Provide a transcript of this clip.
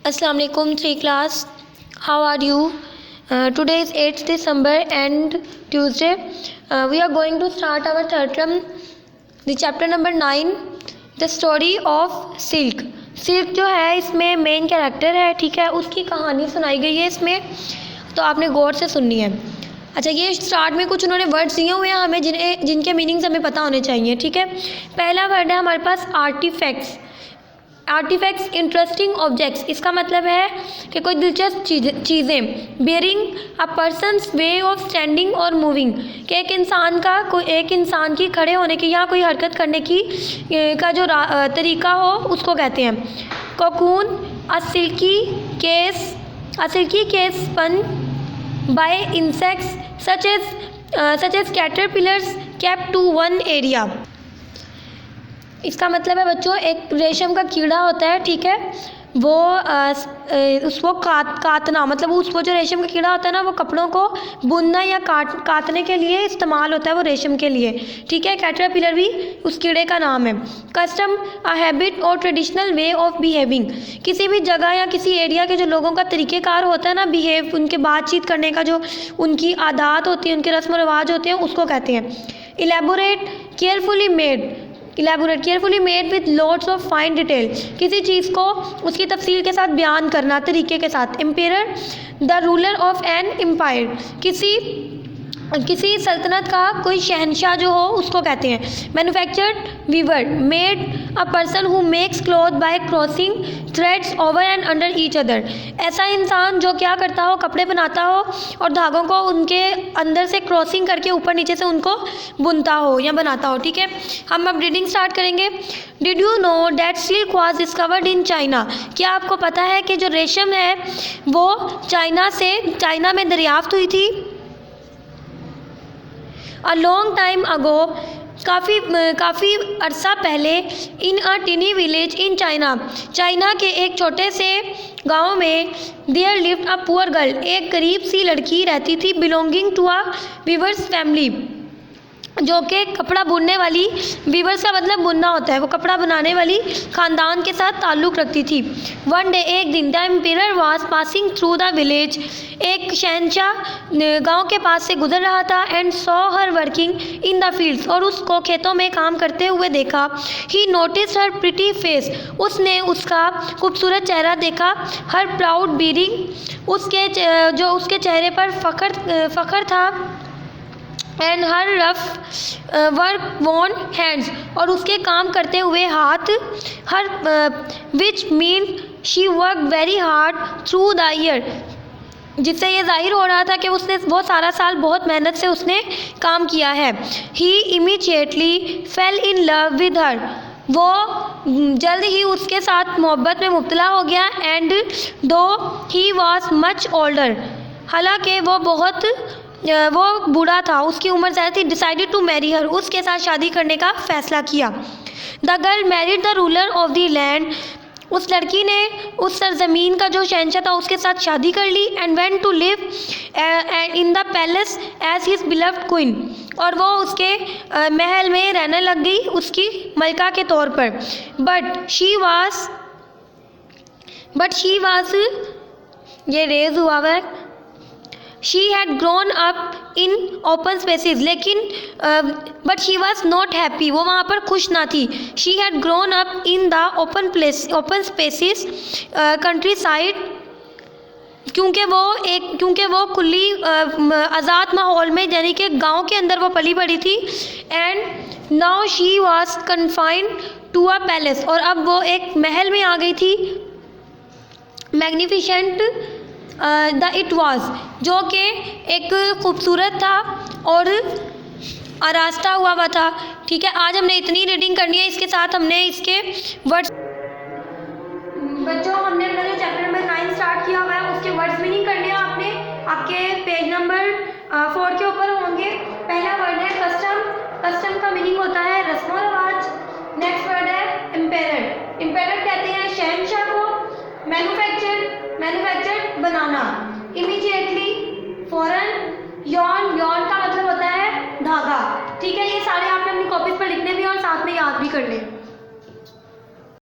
Assalamu alaikum 3 class. How are you? Today is 8th December and Tuesday. We are going to start our third term, the chapter number 9, the story of Silk. Silk जो है इसमें main character है, ठीक है, उसकी कहानी सुनाई गई है इसमें, तो आपने गौर से सुननी है। अच्छा, ये स्टार्ट में कुछ उन्होंने वर्ड्स दिए हुए हैं हमें जिनके मीनिंग्स हमें पता होने चाहिए, ठीक है। पहला वर्ड है हमारे पास आर्टिफैक्ट्स। आर्टिफैक्ट्स इंटरेस्टिंग ऑब्जेक्ट्स, इसका मतलब है कि कोई दिलचस्प चीज़ें। Bearing a person's way of standing और मूविंग, कि एक इंसान की खड़े होने की या कोई हरकत करने की का जो तरीका हो उसको कहते हैं। Cocoon a silky case spun by insects such as caterpillars kept to one area. इसका मतलब है बच्चों, एक रेशम का कीड़ा होता है, ठीक है, वो उसको काटना, मतलब उसको जो रेशम का कीड़ा होता है ना, वो कपड़ों को बुनना या काटने के लिए इस्तेमाल होता है, वो रेशम के लिए, ठीक है। कैटरपिलर भी उस कीड़े का नाम है। कस्टम अ हैबिट और ट्रेडिशनल वे ऑफ बिहेविंग, किसी भी जगह या किसी एरिया के जो लोगों का तरीक़ेकार होता है ना, बिहेव, उनके बातचीत करने का जो उनकी आदत होती है, उनके रस्म व रिवाज होते हैं, उसको कहते हैं। Elaborate carefully made with lots of fine detail, किसी चीज़ को उसकी तफसील के साथ बयान करना, तरीके के साथ। Empire the ruler of an empire, किसी सल्तनत का कोई शहनशाह जो हो उसको कहते हैं। Manufactured weaver made a person who makes cloth by crossing threads over and under each other, ऐसा इंसान जो क्या करता हो, कपड़े बनाता हो और धागों को उनके अंदर से क्रॉसिंग करके ऊपर नीचे से उनको बुनता हो या बनाता हो, ठीक है। हम अब रीडिंग स्टार्ट करेंगे। Did you know that silk was discovered in China, क्या आपको पता है कि जो रेशम है वो चाइना में दरियाफ्त हुई थी। अ लॉन्ग टाइम अगो, काफ़ी अरसा पहले। इन अ टिनी विलेज इन चाइना के एक छोटे से गांव में there lived a poor girl, एक गरीब सी लड़की रहती थी। Belonging to a weaver's family, जो कि कपड़ा बुनने वाली, वीवर्स का मतलब बुनना होता है, वो कपड़ा बनाने वाली ख़ानदान के साथ ताल्लुक़ रखती थी। वन डे, एक दिन, the empire was passing through the village, एक शहनशाह गांव के पास से गुजर रहा था। And saw her working in the fields, और उसको खेतों में काम करते हुए देखा। He notice her pretty face, उसने उसका खूबसूरत चेहरा देखा। हर प्राउड बीरिंग, उसके चेहरे पर फ़ख्र था। And her rough work worn hands, और उसके काम करते हुए हाथ। Her which mean she work very hard through the year, जिससे ये जाहिर हो रहा था कि उसने बहुत सारा साल बहुत मेहनत से उसने काम किया है। He immediately fell in love with her, वो जल्द ही उसके साथ मोहब्बत में मुब्तला हो गया। एंड दो ही वॉज मच ओल्डर, हालांकि वो बूढ़ा था, उसकी उम्र ज़्यादा थी। डिसाइडेड टू मैरी हर, उसके साथ शादी करने का फ़ैसला किया। The girl married the ruler of the land, उस लड़की ने उस सरजमीन का जो शहंशाह था उसके साथ शादी कर ली। And went to live in the palace as his beloved queen, और वो उसके महल में रहने लग गई उसकी मलका के तौर पर। बट शी वाज, ये रेज हुआ है, She had grown up in open spaces, लेकिन but she was not happy, वो वहाँ पर खुश ना थी। She had grown up in the open spaces countryside, क्योंकि वो खुली आज़ाद माहौल में, यानी कि गांव के अंदर वो पली बड़ी थी। And now she was confined to a palace, और अब वो एक महल में आ गई थी। मैग्निफिसेंट द इट वाज, जो कि एक खूबसूरत था और आरास्ता हुआ था, ठीक है। आज हमने इतनी रीडिंग करनी है, इसके साथ हमने इसके वर्ड्स, बच्चों हमने अपना जो चैप्टर नंबर 9 स्टार्ट किया हुआ है उसके वर्ड्स मीनिंग करने हैं आपने, आपके पेज नंबर 4 के ऊपर होंगे। पहला वर्ड है कस्टम का मीनिंग होता है रस्म व रिवाज। नेक्स्ट वर्ड है एम्पायर कहते हैं शहनशाह को। मैन्युफैक्चर बनाना। इमीडिएटली